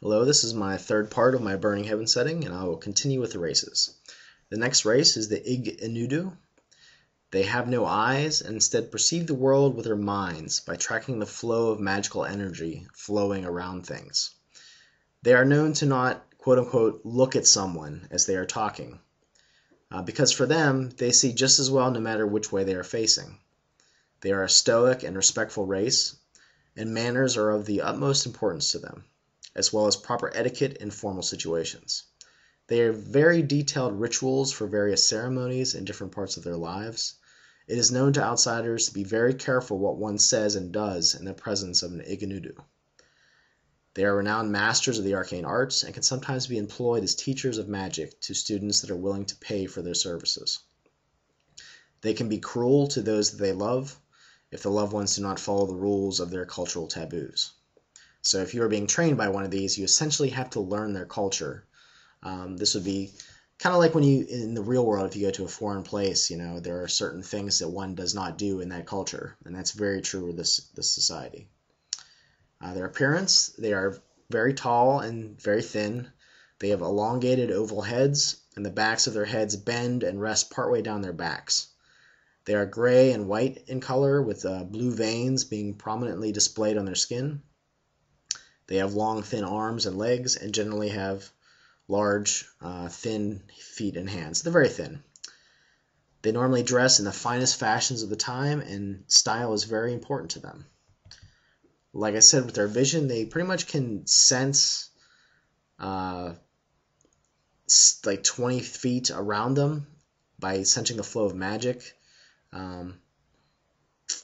Hello, this is my third part of my Burning Heaven setting, and I will continue with the races. The next race is the Ig-Inudu. They have no eyes and instead perceive the world with their minds by tracking the flow of magical energy flowing around things. They are known to not, quote-unquote, look at someone as they are talking, because for them, they see just as well no matter which way they are facing. They are a stoic and respectful race, and manners are of the utmost importance to them, as well as proper etiquette in formal situations. They have very detailed rituals for various ceremonies in different parts of their lives. It is known to outsiders to be very careful what one says and does in the presence of an Ig-Inudu. They are renowned masters of the arcane arts and can sometimes be employed as teachers of magic to students that are willing to pay for their services. They can be cruel to those that they love if the loved ones do not follow the rules of their cultural taboos. So if you are being trained by one of these, you essentially have to learn their culture. This would be kind of like when you, in the real world, if you go to a foreign place, there are certain things that one does not do in that culture, and that's very true with this society. Their appearance, they are very tall and very thin. They have elongated oval heads, and the backs of their heads bend and rest partway down their backs. They are gray and white in color, with blue veins being prominently displayed on their skin. They have long, thin arms and legs, and generally have large, thin feet and hands. They're very thin. They normally dress in the finest fashions of the time, and style is very important to them. Like I said, with their vision, they pretty much can sense like 20 feet around them by sensing the flow of magic.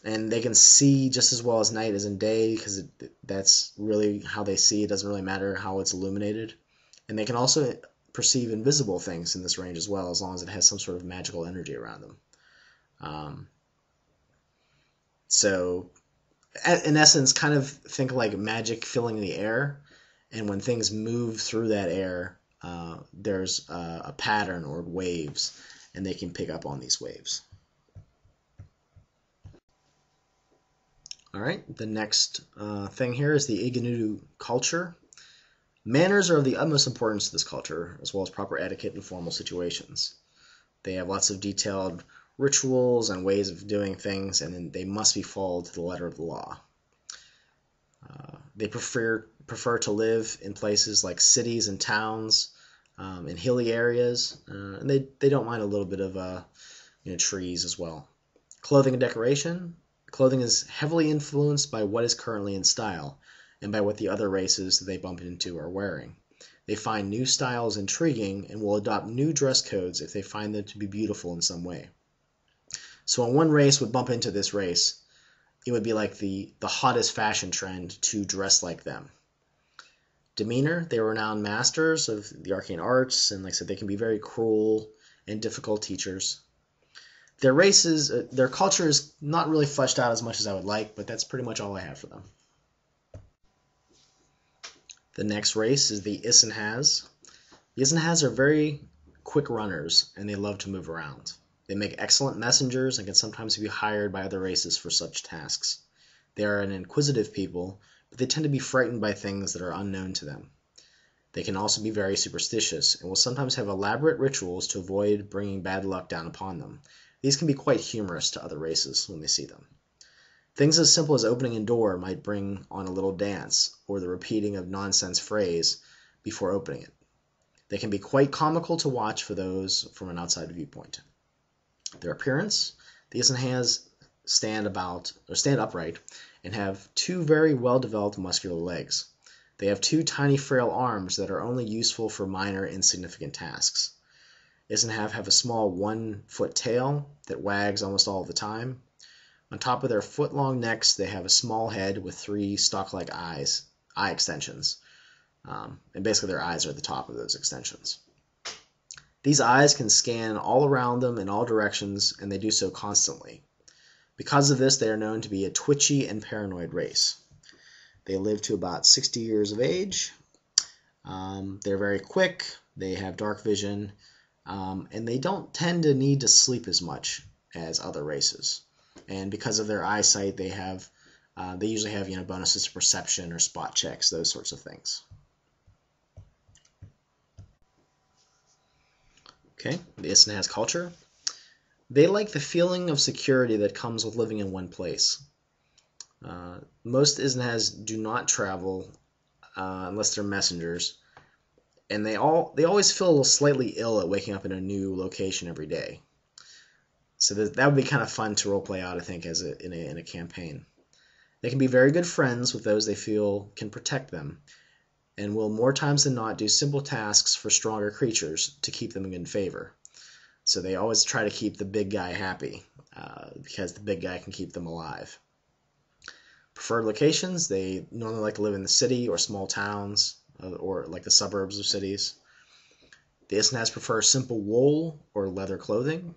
And they can see just as well as night as in day, because that's really how they see. It doesn't really matter how it's illuminated. And they can also perceive invisible things in this range as well, as long as it has some sort of magical energy around them. So, in essence, kind of think like magic filling the air, and when things move through that air, there's a pattern or waves, and they can pick up on these waves. All right, the next thing here is the Ig-Inudu culture. Manners are of the utmost importance to this culture, as well as proper etiquette in formal situations. They have lots of detailed rituals and ways of doing things, and they must be followed to the letter of the law. They prefer to live in places like cities and towns, in hilly areas, and they don't mind a little bit of trees as well. Clothing and decoration. Clothing is heavily influenced by what is currently in style and by what the other races that they bump into are wearing. They find new styles intriguing and will adopt new dress codes if they find them to be beautiful in some way. So when one race would bump into this race, it would be like the hottest fashion trend to dress like them. Demeanor, they are renowned masters of the arcane arts, and like I said, they can be very cruel and difficult teachers. Their culture is not really fleshed out as much as I would like, but that's pretty much all I have for them. The next race is the Isenhas. The Isenhas are very quick runners, and they love to move around. They make excellent messengers and can sometimes be hired by other races for such tasks. They are an inquisitive people, but they tend to be frightened by things that are unknown to them. They can also be very superstitious, and will sometimes have elaborate rituals to avoid bringing bad luck down upon them. These can be quite humorous to other races when they see them. Things as simple as opening a door might bring on a little dance, or the repeating of nonsense phrase before opening it. They can be quite comical to watch for those from an outside viewpoint. Their appearance, the Isenhas stand upright and have two very well-developed muscular legs. They have two tiny frail arms that are only useful for minor insignificant tasks. Isenhas have a small 1-foot tail that wags almost all the time. On top of their foot-long necks, they have a small head with 3 stalk-like eye extensions. And basically their eyes are at the top of those extensions. These eyes can scan all around them in all directions, and they do so constantly. Because of this, they are known to be a twitchy and paranoid race. They live to about 60 years of age. They're very quick. They have dark vision. And they don't tend to need to sleep as much as other races. And because of their eyesight, they usually have bonuses to perception or spot checks, those sorts of things. Okay, the Isna has culture. They like the feeling of security that comes with living in one place. Most Isnahas do not travel unless they're messengers, and they always feel slightly ill at waking up in a new location every day. So that would be kind of fun to roleplay out, I think, in a campaign. They can be very good friends with those they feel can protect them, and will more times than not do simple tasks for stronger creatures to keep them in good favor. So they always try to keep the big guy happy, because the big guy can keep them alive. Preferred locations, they normally like to live in the city or small towns, or like the suburbs of cities. The Isnahs prefer simple wool or leather clothing.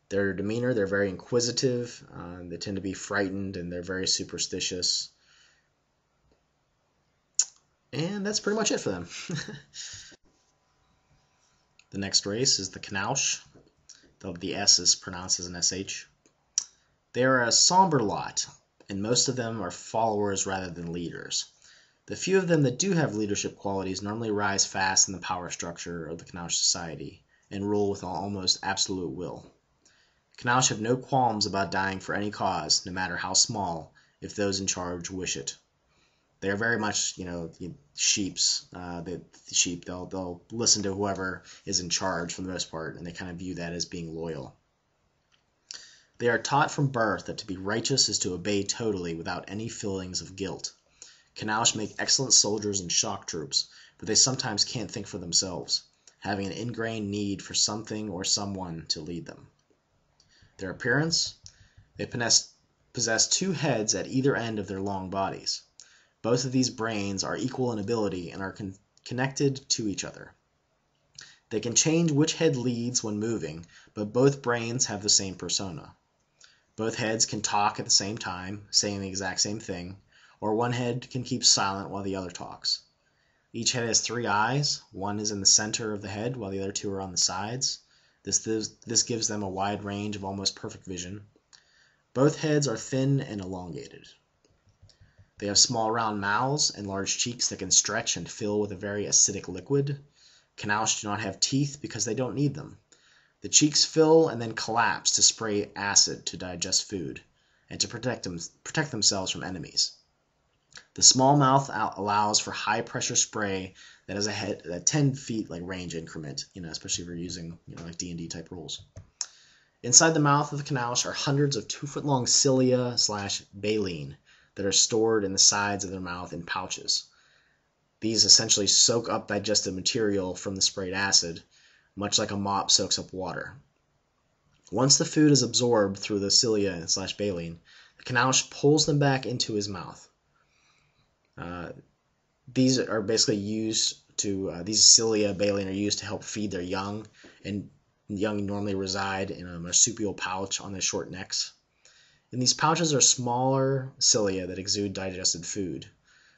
Their demeanor, they're very inquisitive, they tend to be frightened, and they're very superstitious. And that's pretty much it for them. The next race is the Knaush. The S is pronounced as an SH. They are a somber lot, and most of them are followers rather than leaders. The few of them that do have leadership qualities normally rise fast in the power structure of the Knaush society and rule with almost absolute will. Knaush have no qualms about dying for any cause, no matter how small, if those in charge wish it. They are very much, sheeps. The sheep, they'll listen to whoever is in charge for the most part, and they kind of view that as being loyal. They are taught from birth that to be righteous is to obey totally without any feelings of guilt. Knaush make excellent soldiers and shock troops, but they sometimes can't think for themselves, having an ingrained need for something or someone to lead them. Their appearance? They possess 2 heads at either end of their long bodies. Both of these brains are equal in ability and are connected to each other. They can change which head leads when moving, but both brains have the same persona. Both heads can talk at the same time, saying the exact same thing, or one head can keep silent while the other talks. Each head has 3 eyes. One is in the center of the head, while the other 2 are on the sides. This gives them a wide range of almost perfect vision. Both heads are thin and elongated. They have small round mouths and large cheeks that can stretch and fill with a very acidic liquid. Knaush do not have teeth because they don't need them. The cheeks fill and then collapse to spray acid to digest food and to protect themselves from enemies. The small mouth allows for high pressure spray that has a 10 feet range increment, especially if you're using like D&D type rules. Inside the mouth of the Knaush are hundreds of 2-foot long cilia / baleen that are stored in the sides of their mouth in pouches. These essentially soak up digested material from the sprayed acid, much like a mop soaks up water. Once the food is absorbed through the cilia / baleen, the Knaush pulls them back into his mouth. These are basically these cilia baleen are used to help feed their young, and young normally reside in a marsupial pouch on their short necks. In these pouches are smaller cilia that exude digested food.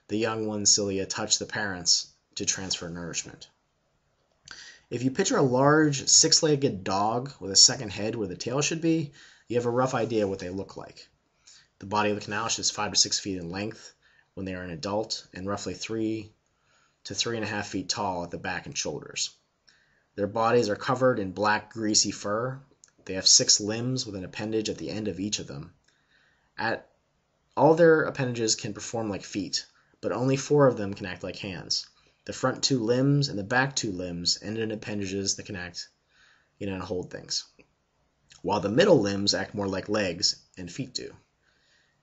The young one's cilia touch the parents to transfer nourishment. If you picture a large 6-legged dog with a second head where the tail should be, you have a rough idea what they look like. The body of the Knaush is 5 to 6 feet in length when they are an adult, and roughly 3 to 3.5 feet tall at the back and shoulders. Their bodies are covered in black, greasy fur. They have 6 limbs with an appendage at the end of each of them. All their appendages can perform like feet, but only 4 of them can act like hands. The front 2 limbs and the back 2 limbs end in appendages that can act, and hold things, while the middle limbs act more like legs and feet do.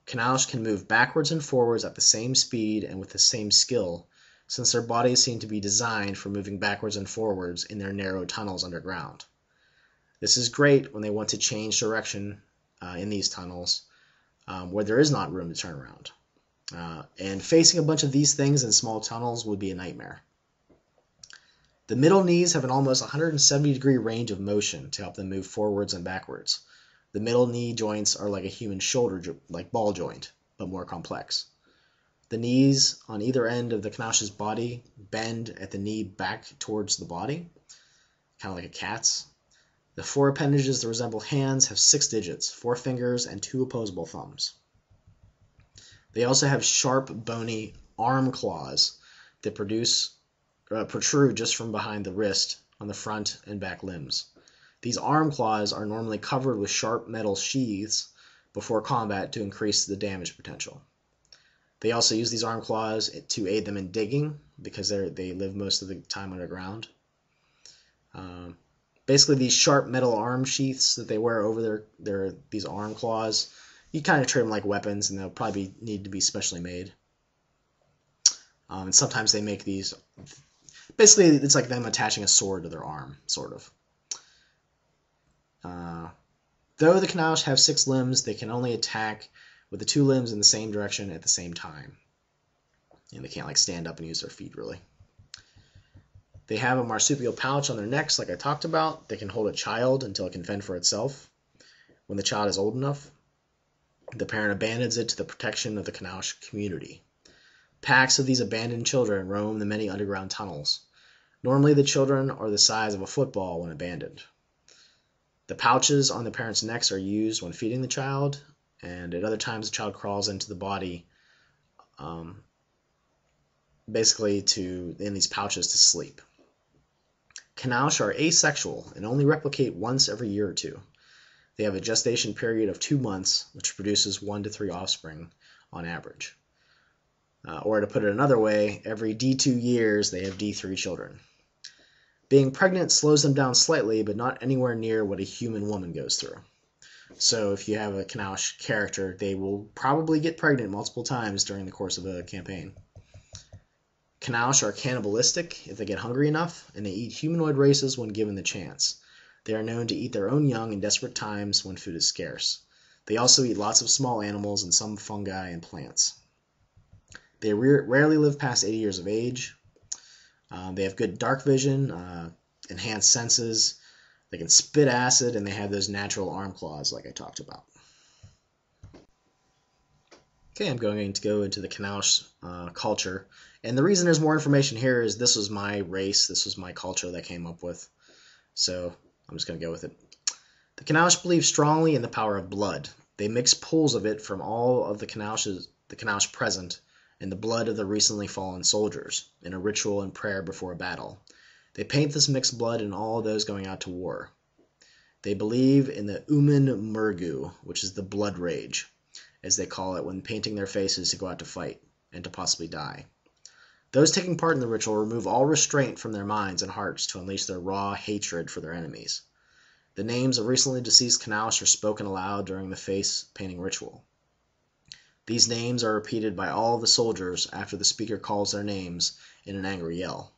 Knaush can move backwards and forwards at the same speed and with the same skill, since their bodies seem to be designed for moving backwards and forwards in their narrow tunnels underground. This is great when they want to change direction in these tunnels, where there is not room to turn around. And facing a bunch of these things in small tunnels would be a nightmare. The middle knees have an almost 170-degree range of motion to help them move forwards and backwards. The middle knee joints are like a human shoulder, like ball joint, but more complex. The knees on either end of the Knaush's body bend at the knee back towards the body, kind of like a cat's. The 4 appendages that resemble hands have 6 digits, 4 fingers, and 2 opposable thumbs. They also have sharp, bony arm claws that protrude just from behind the wrist on the front and back limbs. These arm claws are normally covered with sharp metal sheaths before combat to increase the damage potential. They also use these arm claws to aid them in digging because they live most of the time underground. Basically, these sharp metal arm sheaths that they wear over these arm claws, you kind of treat them like weapons, and they'll probably need to be specially made. And sometimes they make these. Basically, it's like them attaching a sword to their arm, sort of. Though the Knaus have 6 limbs, they can only attack with the 2 limbs in the same direction at the same time. And they can't like stand up and use their feet, really. They have a marsupial pouch on their necks, like I talked about. They can hold a child until it can fend for itself. When the child is old enough, the parent abandons it to the protection of the Knaus community. Packs of these abandoned children roam the many underground tunnels. Normally the children are the size of a football when abandoned. The pouches on the parents' necks are used when feeding the child, and at other times the child crawls into the body, basically in these pouches to sleep. Knaus are asexual and only replicate once every year or 2. They have a gestation period of 2 months, which produces 1 to 3 offspring on average. Or to put it another way, every D2 years they have D3 children. Being pregnant slows them down slightly, but not anywhere near what a human woman goes through. So if you have a Knaus character, they will probably get pregnant multiple times during the course of a campaign. Knaus are cannibalistic if they get hungry enough, and they eat humanoid races when given the chance. They are known to eat their own young in desperate times when food is scarce. They also eat lots of small animals and some fungi and plants. They rarely live past 80 years of age. They have good dark vision, enhanced senses. They can spit acid, and they have those natural arm claws like I talked about. Okay, I'm going to go into the Knaus culture. And the reason there's more information here is this was my race, this was my culture that I came up with. So I'm just going to go with it. The Knaus believe strongly in the power of blood. They mix pools of it from all of the Knaus present in the blood of the recently fallen soldiers in a ritual and prayer before a battle. They paint this mixed blood in all those going out to war. They believe in the Umen Murgu, which is the blood rage, as they call it when painting their faces to go out to fight and to possibly die. Those taking part in the ritual remove all restraint from their minds and hearts to unleash their raw hatred for their enemies. The names of recently deceased Knaus are spoken aloud during the face painting ritual. These names are repeated by all the soldiers after the speaker calls their names in an angry yell.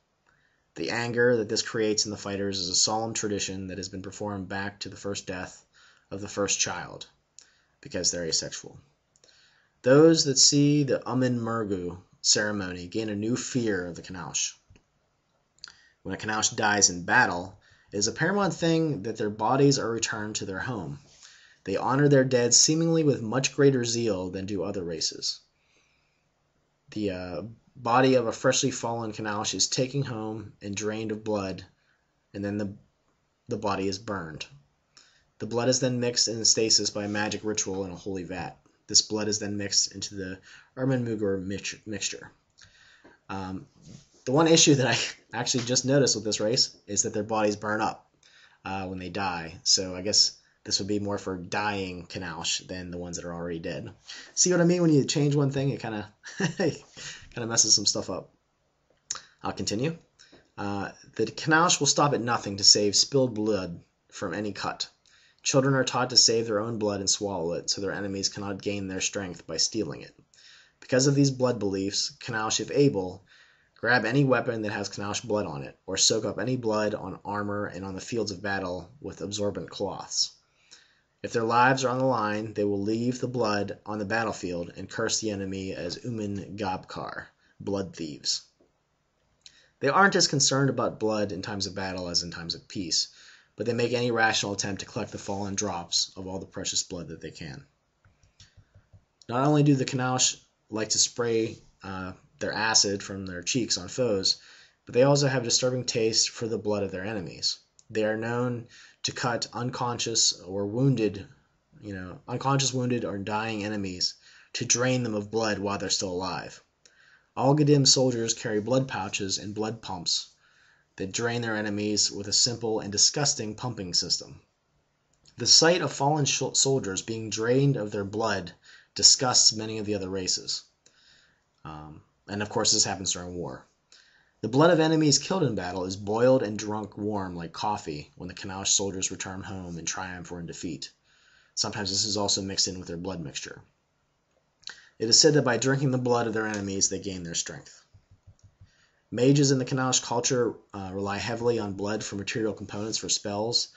The anger that this creates in the fighters is a solemn tradition that has been performed back to the first death of the first child, because they're asexual. Those that see the Umen Murgu ceremony gain a new fear of the Knaus. When a Knaus dies in battle, it is a paramount thing that their bodies are returned to their home. They honor their dead seemingly with much greater zeal than do other races. The body of a freshly fallen Knaus is taken home and drained of blood, and then the body is burned. The blood is then mixed in stasis by a magic ritual in a holy vat. This blood is then mixed into the Ermenmugur mixture. The one issue that I actually just noticed with this race is that their bodies burn up when they die. So I guess this would be more for dying Knaus than the ones that are already dead. See what I mean? When you change one thing, it kind of messes some stuff up. I'll continue. The Knaus will stop at nothing to save spilled blood from any cut. Children are taught to save their own blood and swallow it, so their enemies cannot gain their strength by stealing it. Because of these blood beliefs, Knaus, if able, grab any weapon that has Knaus blood on it, or soak up any blood on armor and on the fields of battle with absorbent cloths. If their lives are on the line, they will leave the blood on the battlefield and curse the enemy as Umen Gabkar, blood thieves. They aren't as concerned about blood in times of battle as in times of peace, but they make any rational attempt to collect the fallen drops of all the precious blood that they can. Not only do the Knaus like to spray their acid from their cheeks on foes, but they also have a disturbing taste for the blood of their enemies. They are known to cut unconscious, wounded, or dying enemies to drain them of blood while they're still alive. All Gadim soldiers carry blood pouches and blood pumps that drain their enemies with a simple and disgusting pumping system. The sight of fallen soldiers being drained of their blood disgusts many of the other races. And of course, this happens during war. The blood of enemies killed in battle is boiled and drunk warm like coffee when the Kanaush soldiers return home in triumph or in defeat. Sometimes this is also mixed in with their blood mixture. It is said that by drinking the blood of their enemies, they gain their strength. Mages in the Kanaush culture rely heavily on blood for material components for spells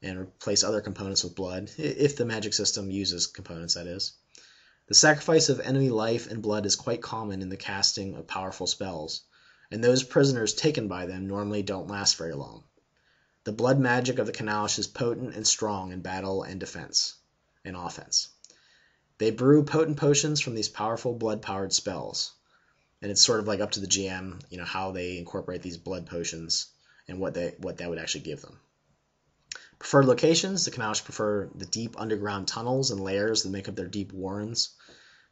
and replace other components with blood, if the magic system uses components, that is. The sacrifice of enemy life and blood is quite common in the casting of powerful spells, and those prisoners taken by them normally don't last very long. The blood magic of the Kanaush is potent and strong in battle and defense and offense. They brew potent potions from these powerful blood-powered spells, and it's sort of like up to the GM, how they incorporate these blood potions and what that would actually give them. Preferred locations, the Kanaush prefer the deep underground tunnels and layers that make up their deep warrens.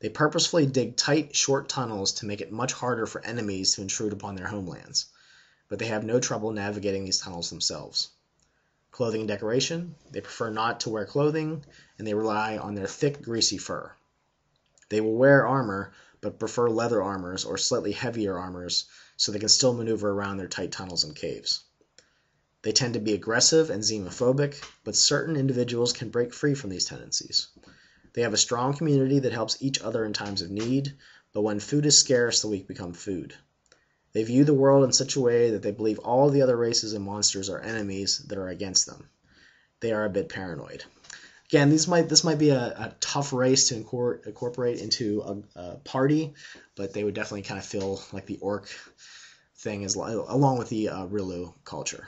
They purposefully dig tight, short tunnels to make it much harder for enemies to intrude upon their homelands, but they have no trouble navigating these tunnels themselves. Clothing and decoration, they prefer not to wear clothing, and they rely on their thick, greasy fur. They will wear armor, but prefer leather armors or slightly heavier armors so they can still maneuver around their tight tunnels and caves. They tend to be aggressive and xenophobic, but certain individuals can break free from these tendencies. They have a strong community that helps each other in times of need, but when food is scarce, the weak become food. They view the world in such a way that they believe all the other races and monsters are enemies that are against them. They are a bit paranoid. Again, this might be a tough race to incorporate into a party, but they would definitely kind of feel like the orc thing is along with the Rilu culture.